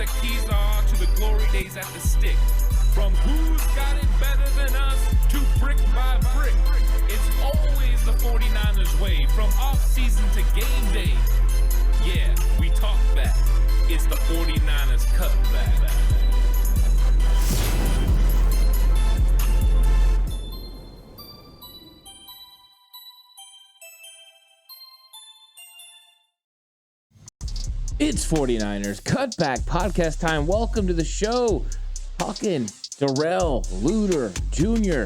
Akiza to the glory days at the stick. From who's got it better than us to brick by brick. It's always the 49ers way, from off-season to game day. Yeah, we talk back. It's the 49ers Cutback. It's 49ers Cutback Podcast time. Welcome to the show. Talking Darrell Luter Jr.,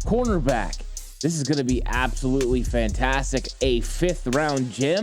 cornerback. This is going to be absolutely fantastic. A fifth-round gem.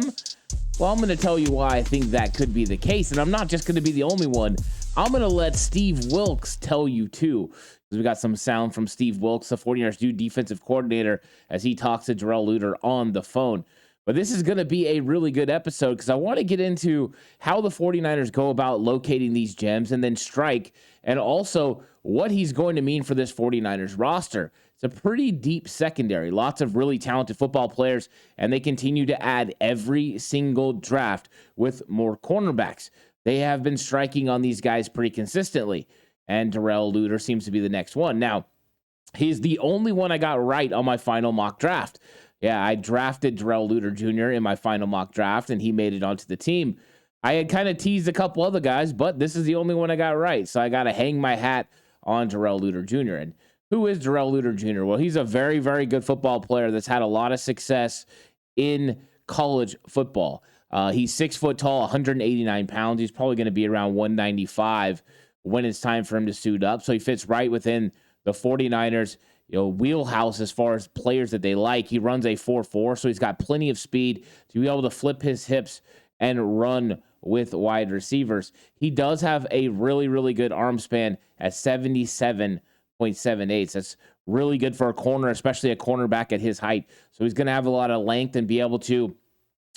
Well, I'm going to tell you why I think that could be the case, and I'm not just going to be the only one. I'm going to let Steve Wilks tell you, too, because we got some sound from Steve Wilks, the 49ers new defensive coordinator, as he talks to Darrell Luter on the phone. But this is going to be a really good episode because I want to get into how the 49ers go about locating these gems and then strike, and also what he's going to mean for this 49ers roster. It's a pretty deep secondary, lots of really talented football players, and they continue to add every single draft with more cornerbacks. They have been striking on these guys pretty consistently, and Darrell Luter seems to be the next one. Now, he's the only one I got right on my final mock draft. Yeah, I drafted Darrell Luter Jr. in my final mock draft, and he made it onto the team. I had kind of teased a couple other guys, but this is the only one I got right, so I got to hang my hat on Darrell Luter Jr. And who is Darrell Luter Jr.? Well, he's a very, very good football player that's had a lot of success in college football. He's 6 foot tall, 189 pounds. He's probably going to be around 195 when it's time for him to suit up, so he fits right within the 49ers' wheelhouse as far as players that they like. He runs a 4.4, so he's got plenty of speed to be able to flip his hips and run with wide receivers. He does have a really, really good arm span at 77.78. That's really good for a corner, especially a cornerback at his height. So he's going to have a lot of length and be able to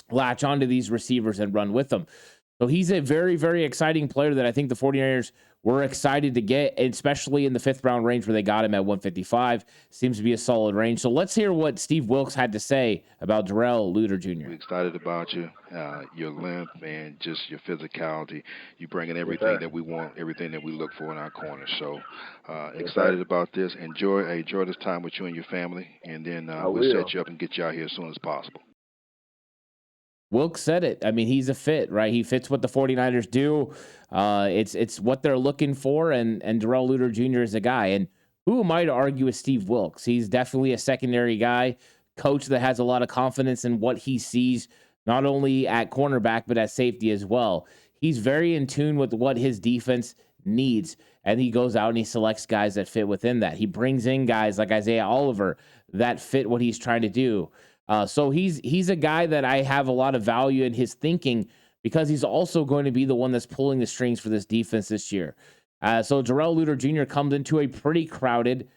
latch onto these receivers and run with them. So he's a very, very exciting player that I think the 49ers were excited to get, especially in the fifth round range where they got him at 155. Seems to be a solid range. So let's hear what Steve Wilks had to say about Darrell Luter Jr. We're excited about you, your length, and just your physicality. You bring in everything that we want, everything that we look for in our corners. So excited about this. Enjoy this time with you and your family, and then we'll set you up and get you out here as soon as possible. Wilks said it. I mean, he's a fit, right? He fits what the 49ers do. It's what they're looking for, and Darrell Luter Jr. is a guy. And who am I to argue with Steve Wilks? He's definitely a secondary guy, coach that has a lot of confidence in what he sees, not only at cornerback, but at safety as well. He's very in tune with what his defense needs, and he goes out and he selects guys that fit within that. He brings in guys like Isaiah Oliver that fit what he's trying to do. So he's a guy that I have a lot of value in his thinking because he's also going to be the one that's pulling the strings for this defense this year. So Darrell Luter Jr. comes into a pretty crowded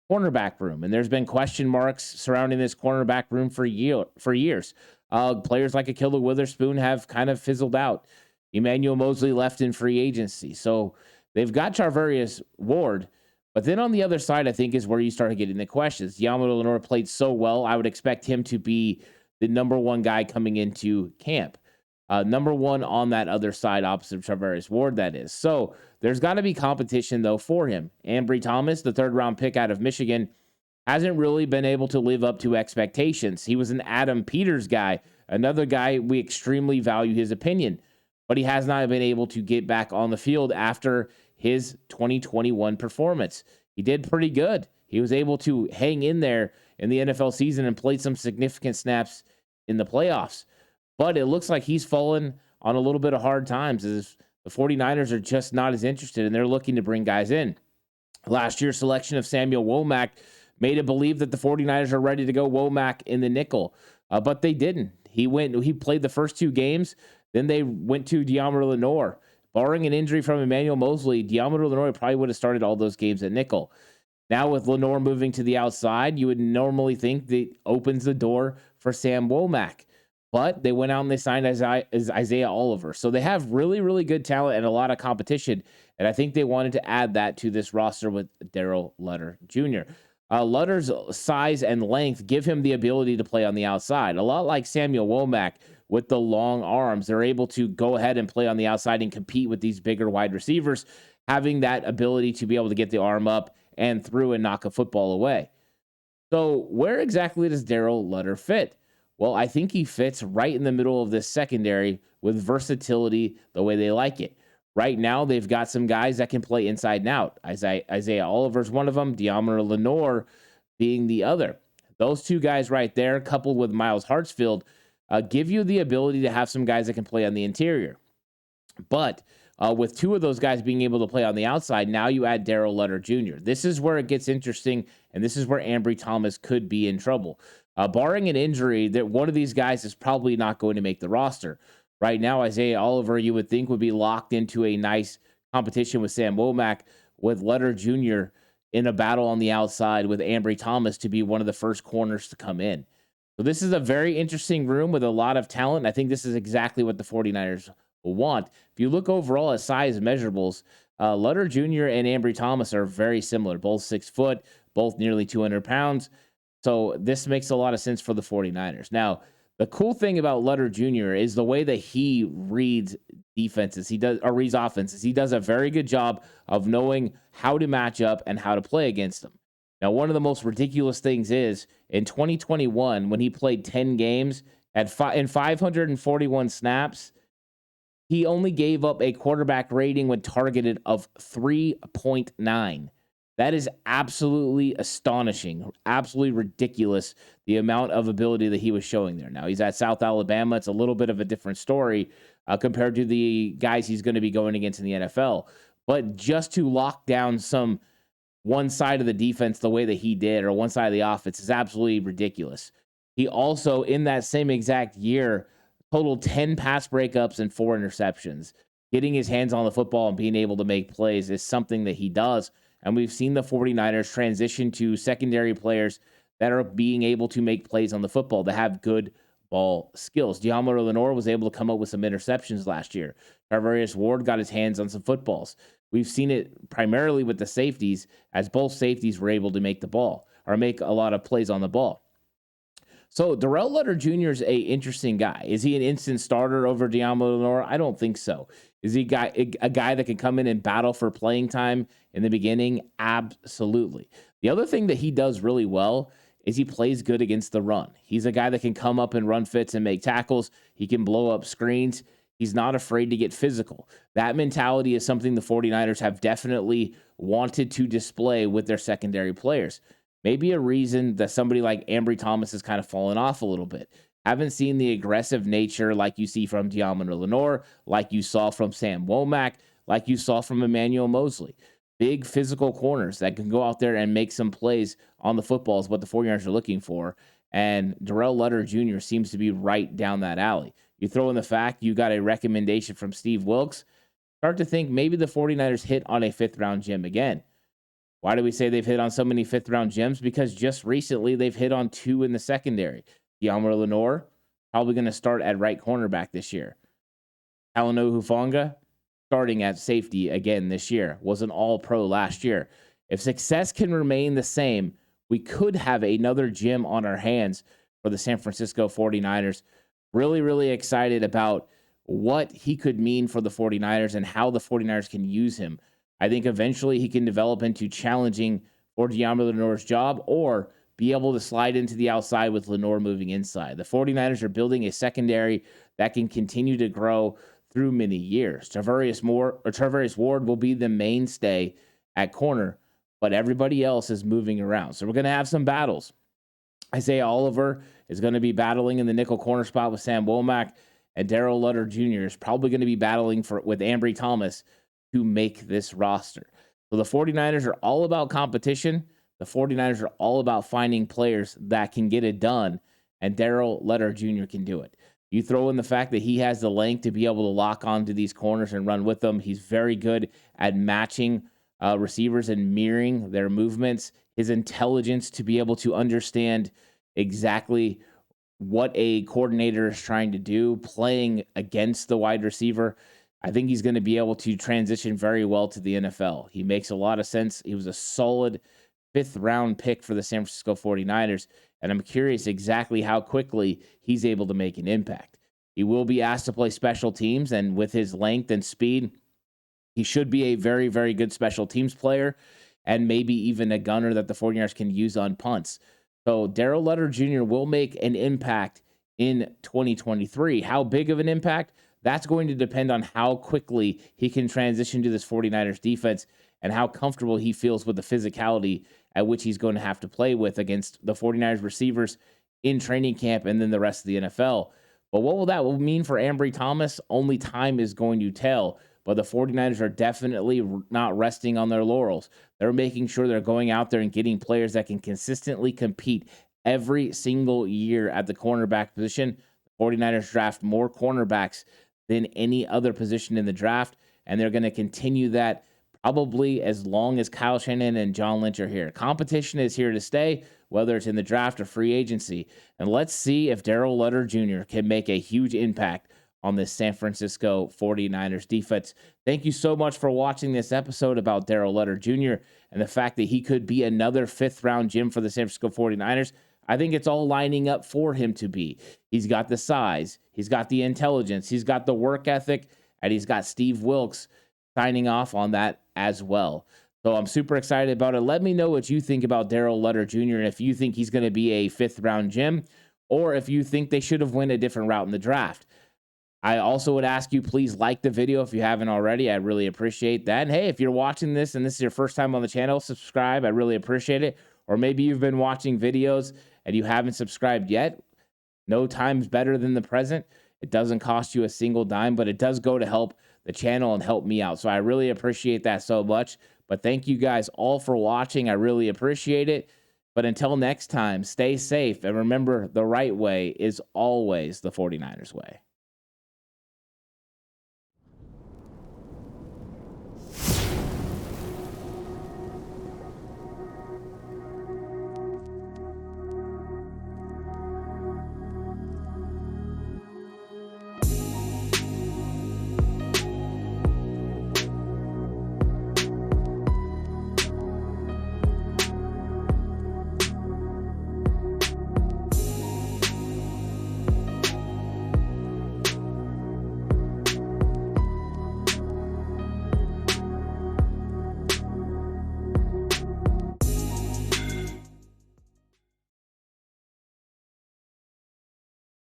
cornerback room, and there's been question marks surrounding this cornerback room for years. Players like Ahkello Witherspoon have kind of fizzled out. Emmanuel Moseley left in free agency. So they've got Charvarius Ward. But then on the other side, I think, is where you start getting the questions. Deommodore Lenoir played so well. I would expect him to be the number one guy coming into camp. Number one on that other side opposite of Charvarius Ward, that is. So there's got to be competition, though, for him. Ambry Thomas, the third-round pick out of Michigan, hasn't really been able to live up to expectations. He was an Adam Peters guy, another guy we extremely value his opinion. But he has not been able to get back on the field after his 2021 performance. He did pretty good. He was able to hang in there in the NFL season and played some significant snaps in the playoffs. But it looks like he's fallen on a little bit of hard times as the 49ers are just not as interested, and they're looking to bring guys in. Last year's selection of Samuel Womack made it believe that the 49ers are ready to go Womack in the nickel, but they didn't. He played the first two games, then they went to Deommodore Lenoir. Barring an injury from Emmanuel Moseley, Deommodore Lenoir probably would have started all those games at nickel. Now with Lenoir moving to the outside, you would normally think that opens the door for Sam Womack. But they went out and they signed Isaiah Oliver. So they have really, really good talent and a lot of competition. And I think they wanted to add that to this roster with Darrell Luter Jr. Lutter's size and length give him the ability to play on the outside. A lot like Samuel Womack with the long arms. They're able to go ahead and play on the outside and compete with these bigger wide receivers, having that ability to be able to get the arm up and through and knock a football away. So where exactly does Darrell Luter fit? Well, I think he fits right in the middle of this secondary with versatility the way they like it. Right now, they've got some guys that can play inside and out. Isaiah Oliver's one of them, Deommodore Lenoir being the other. Those two guys right there, coupled with Miles Hartsfield, give you the ability to have some guys that can play on the interior. But with two of those guys being able to play on the outside, now you add Darrell Luter Jr. This is where it gets interesting, and this is where Ambry Thomas could be in trouble. Barring an injury, that one of these guys is probably not going to make the roster. Right now, Isaiah Oliver, you would think, would be locked into a nice competition with Sam Womack, with Luter Jr. in a battle on the outside with Ambry Thomas to be one of the first corners to come in. So this is a very interesting room with a lot of talent. I think this is exactly what the 49ers will want. If you look overall at size measurables, Luter Jr. and Ambry Thomas are very similar, both 6 foot, both nearly 200 pounds. So this makes a lot of sense for the 49ers. Now, the cool thing about Luter Jr. is the way that he reads defenses. Reads offenses. He does a very good job of knowing how to match up and how to play against them. Now, one of the most ridiculous things is in 2021, when he played 10 games in 541 snaps, he only gave up a quarterback rating when targeted of 3.9. That is absolutely astonishing, absolutely ridiculous, the amount of ability that he was showing there. Now, he's at South Alabama. It's a little bit of a different story compared to the guys he's going to be going against in the NFL. But just to lock down one side of the defense the way that he did, or one side of the offense, is absolutely ridiculous. He also, in that same exact year, totaled 10 pass breakups and 4 interceptions. Getting his hands on the football and being able to make plays is something that he does. And we've seen the 49ers transition to secondary players that are being able to make plays on the football, that have good ball skills. Deommodore Lenoir was able to come up with some interceptions last year. Tarvarius Ward got his hands on some footballs. We've seen it primarily with the safeties, as both safeties were able to make the ball or make a lot of plays on the ball. So Darrell Luter Jr. is a interesting guy. Is he an instant starter over Deommodore Lenoir? I don't think so. Is he a guy that can come in and battle for playing time in the beginning? Absolutely. The other thing that he does really well is he plays good against the run. He's a guy that can come up and run fits and make tackles. He can blow up screens. He's not afraid to get physical. That mentality is something the 49ers have definitely wanted to display with their secondary players. Maybe a reason that somebody like Ambry Thomas has kind of fallen off a little bit. Haven't seen the aggressive nature like you see from Deommodore Lenoir, like you saw from Sam Womack, like you saw from Emmanuel Mosley. Big physical corners that can go out there and make some plays on the football is what the 49ers are looking for. And Darrell Luter Jr. seems to be right down that alley. You throw in the fact you got a recommendation from Steve Wilks, start to think maybe the 49ers hit on a 5th-round gem again. Why do we say they've hit on so many 5th-round gems? Because just recently they've hit on 2 in the secondary. Deommodore Lenoir, probably going to start at right cornerback this year. Talanoa Hufanga, starting at safety again this year. Was an all-pro last year. If success can remain the same, we could have another gem on our hands for the San Francisco 49ers. Really, really excited about what he could mean for the 49ers and how the 49ers can use him. I think eventually he can develop into challenging for Deommodore Lenoir's job, or be able to slide into the outside with Lenoir moving inside. The 49ers are building a secondary that can continue to grow through many years. Tarvarius Ward will be the mainstay at corner, but everybody else is moving around. So we're going to have some battles. Isaiah Oliver is going to be battling in the nickel corner spot with Sam Womack, and Darrell Luter Jr. is probably going to be battling with Ambry Thomas to make this roster. So the 49ers are all about competition. The 49ers are all about finding players that can get it done, and Darrell Luter Jr. can do it. You throw in the fact that he has the length to be able to lock onto these corners and run with them. He's very good at matching receivers and mirroring their movements. His intelligence to be able to understand exactly what a coordinator is trying to do, playing against the wide receiver. I think he's going to be able to transition very well to the NFL. He makes a lot of sense. He was a solid fifth round pick for the San Francisco 49ers. And I'm curious exactly how quickly he's able to make an impact. He will be asked to play special teams, and with his length and speed, he should be a very, very good special teams player and maybe even a gunner that the 49ers can use on punts. So Darrell Luter Jr. will make an impact in 2023. How big of an impact? That's going to depend on how quickly he can transition to this 49ers defense and how comfortable he feels with the physicality at which he's going to have to play with against the 49ers receivers in training camp and then the rest of the NFL. But what will that mean for Ambry Thomas? Only time is going to tell. But the 49ers are definitely not resting on their laurels. They're making sure they're going out there and getting players that can consistently compete every single year at the cornerback position. The 49ers draft more cornerbacks than any other position in the draft, and they're going to continue that probably as long as Kyle Shanahan and John Lynch are here. Competition is here to stay, whether it's in the draft or free agency. And let's see if Darrell Luter Jr. can make a huge impact on this San Francisco 49ers defense. Thank you so much for watching this episode about Darrell Luter Jr. and the fact that he could be another fifth-round gem for the San Francisco 49ers. I think it's all lining up for him to be. He's got the size, he's got the intelligence, he's got the work ethic, and he's got Steve Wilks signing off on that as well. So I'm super excited about it. Let me know what you think about Darrell Luter Jr. and if you think he's going to be a fifth-round gem or if you think they should have went a different route in the draft. I also would ask you, please like the video if you haven't already. I really appreciate that. And hey, if you're watching this and this is your first time on the channel, subscribe. I really appreciate it. Or maybe you've been watching videos and you haven't subscribed yet. No time's better than the present. It doesn't cost you a single dime, but it does go to help the channel and help me out. So I really appreciate that so much. But thank you guys all for watching. I really appreciate it. But until next time, stay safe. And remember, the right way is always the 49ers way.